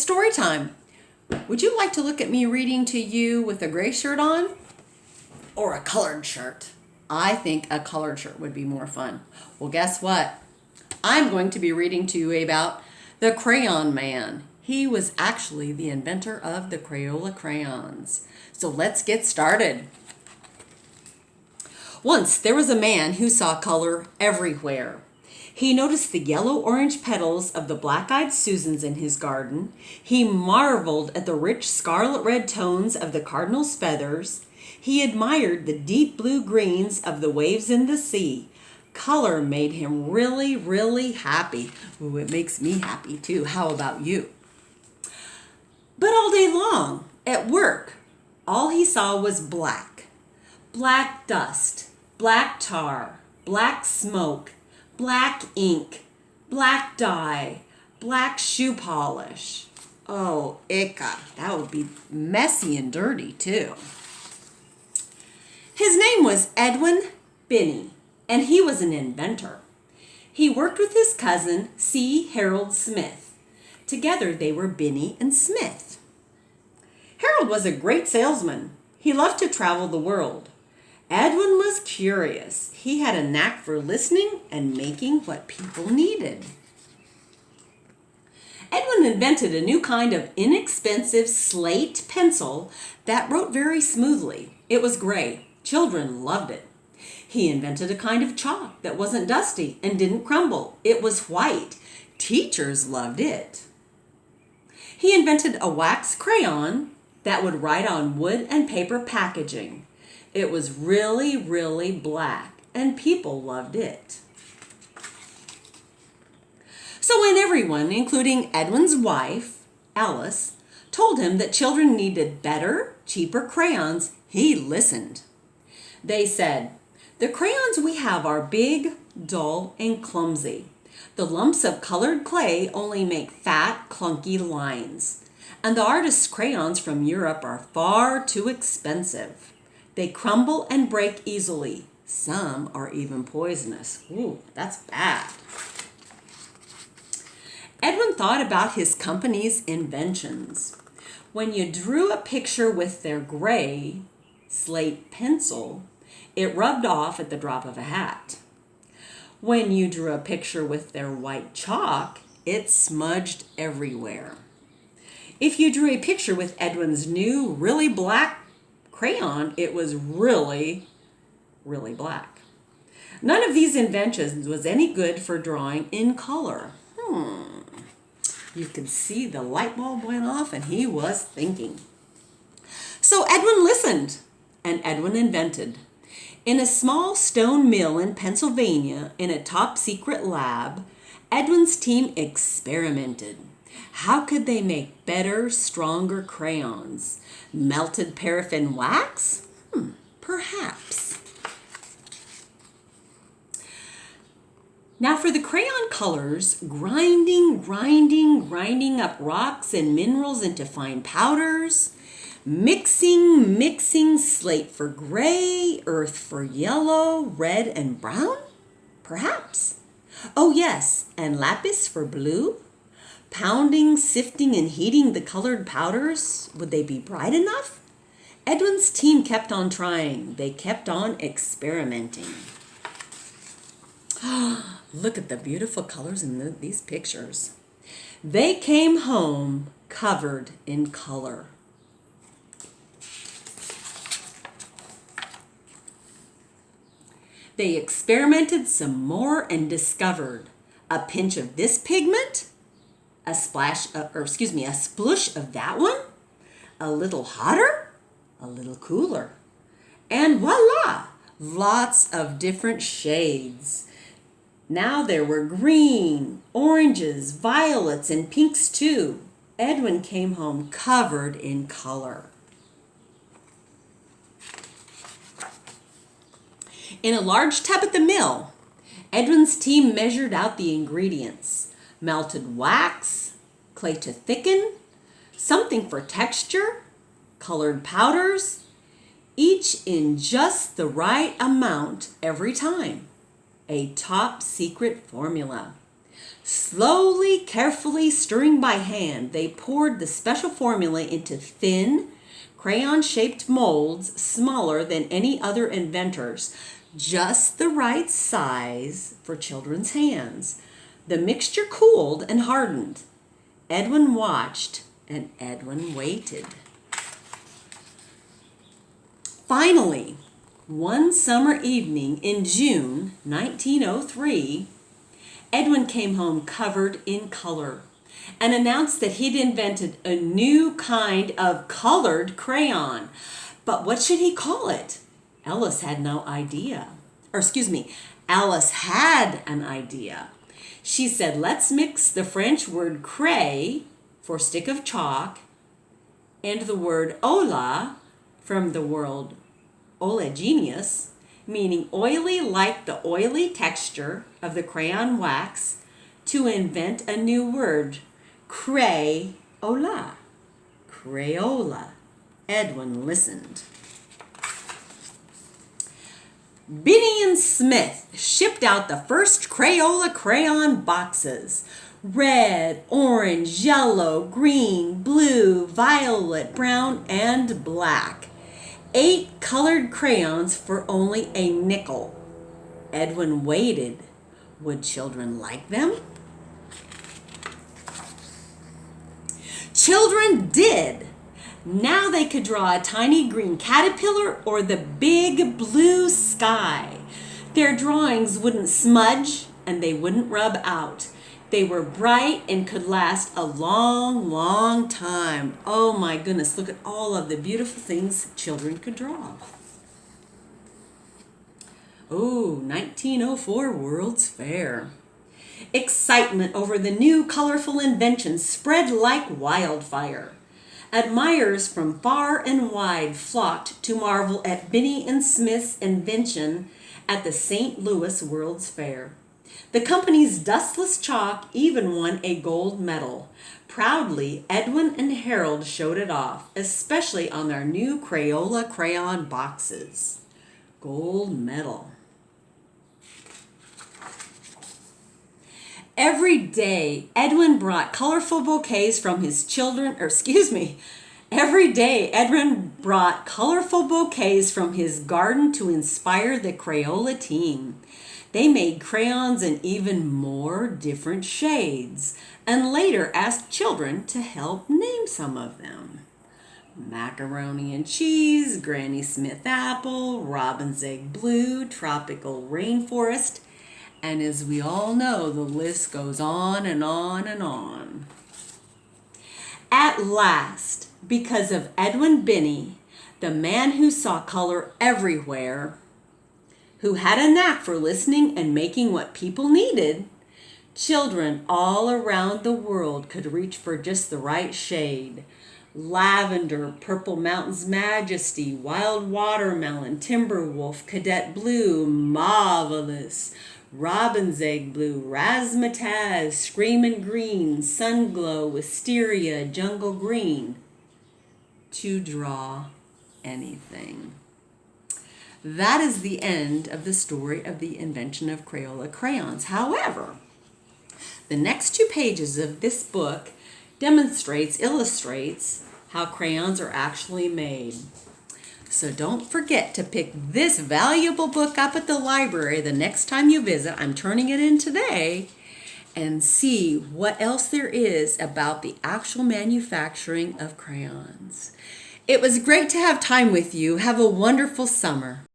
It's story time. Would you like to look at me reading to you with a gray shirt on or a colored shirt? I think a colored shirt would be more fun. Well, guess what? I'm going to be reading to you about the Crayon Man. He was actually the inventor of the Crayola crayons. So let's get started. Once there was a man who saw color everywhere. He noticed the yellow-orange petals of the black-eyed Susans in his garden. He marveled at the rich scarlet-red tones of the cardinal's feathers. He admired the deep blue greens of the waves in the sea. Color made him really, really happy. Ooh, it makes me happy too. How about you? But all day long, at work, all he saw was black. Black dust, black tar, black smoke, black ink, black dye, black shoe polish. Oh, Ika, that would be messy and dirty too. His name was Edwin Binney, and he was an inventor. He worked with his cousin, C. Harold Smith. Together they were Binney and Smith. Harold was a great salesman. He loved to travel the world. Edwin was curious. He had a knack for listening and making what people needed. Edwin invented a new kind of inexpensive slate pencil that wrote very smoothly. It was gray. Children loved it. He invented a kind of chalk that wasn't dusty and didn't crumble. It was white. Teachers loved it. He invented a wax crayon that would write on wood and paper packaging. It was really, really black, and people loved it. So when everyone, including Edwin's wife, Alice, told him that children needed better, cheaper crayons, he listened. They said, "The crayons we have are big, dull, and clumsy. The lumps of colored clay only make fat, clunky lines. And the artist's crayons from Europe are far too expensive. They crumble and break easily. Some are even poisonous." Ooh, that's bad. Edwin thought about his company's inventions. When you drew a picture with their gray slate pencil, it rubbed off at the drop of a hat. When you drew a picture with their white chalk, it smudged everywhere. If you drew a picture with Edwin's new, really black crayon, it was really, really black. None of these inventions was any good for drawing in color. You could see the light bulb went off and he was thinking. So Edwin listened and Edwin invented. In a small stone mill in Pennsylvania, in a top secret lab, Edwin's team experimented. How could they make better, stronger crayons? Melted paraffin wax? Perhaps. Now for the crayon colors, grinding up rocks and minerals into fine powders, mixing slate for gray, earth for yellow, red and brown? Perhaps. Oh yes, and lapis for blue? Pounding, sifting, and heating the colored powders, would they be bright enough? Edwin's team kept on trying. They kept on experimenting. Look at the beautiful colors in these pictures. They came home covered in color. They experimented some more and discovered a pinch of this pigment, a splush of that one, a little hotter, a little cooler, and voila, lots of different shades. Now there were green, oranges, violets, and pinks too. Edwin came home covered in color. In a large tub at the mill, Edwin's team measured out the ingredients. Melted wax, clay to thicken, something for texture, colored powders, each in just the right amount every time. A top secret formula. Slowly, carefully stirring by hand, they poured the special formula into thin, crayon-shaped molds smaller than any other inventor's, just the right size for children's hands. The mixture cooled and hardened. Edwin watched and Edwin waited. Finally, one summer evening in June 1903, Edwin came home covered in color and announced that he'd invented a new kind of colored crayon. But what should he call it? Alice had no idea. Alice had an idea. She said, let's mix the French word cray for stick of chalk and the word ola from the word oleaginous, meaning oily like the oily texture of the crayon wax, to invent a new word, Crayola. Crayola. Edwin listened. Binney and Smith shipped out the first Crayola crayon boxes. Red, orange, yellow, green, blue, violet, brown, and black. 8 colored crayons for only a nickel. Edwin waited. Would children like them? Children did. Now they could draw a tiny green caterpillar or the big blue sky. Their drawings wouldn't smudge and they wouldn't rub out. They were bright and could last a long, long time. Oh my goodness, look at all of the beautiful things children could draw. Oh, 1904 World's Fair. Excitement over the new colorful invention spread like wildfire. Admirers from far and wide flocked to marvel at Binney and Smith's invention at the St. Louis World's Fair. The company's dustless chalk even won a gold medal. Proudly, Edwin and Harold showed it off, especially on their new Crayola crayon boxes. Gold medal. Every day, Edwin brought colorful bouquets from his Every day, Edwin brought colorful bouquets from his garden to inspire the Crayola team. They made crayons in even more different shades and later asked children to help name some of them. Macaroni and cheese, Granny Smith apple, robin's egg blue, tropical rainforest, and as we all know, the list goes on and on and on. At last, because of Edwin Binney, the man who saw color everywhere, who had a knack for listening and making what people needed, children all around the world could reach for just the right shade. Lavender, Purple Mountain's Majesty, Wild Watermelon, Timberwolf, Cadet Blue, Marvelous, Robin's Egg Blue, Razzmatazz, Screamin' Green, Sunglow, Wisteria, Jungle Green. To draw anything. That is the end of the story of the invention of Crayola crayons. However, the next 2 pages of this book illustrates how crayons are actually made. So don't forget to pick this valuable book up at the library the next time you visit. I'm turning it in today, and see what else there is about the actual manufacturing of crayons. It was great to have time with you. Have a wonderful summer.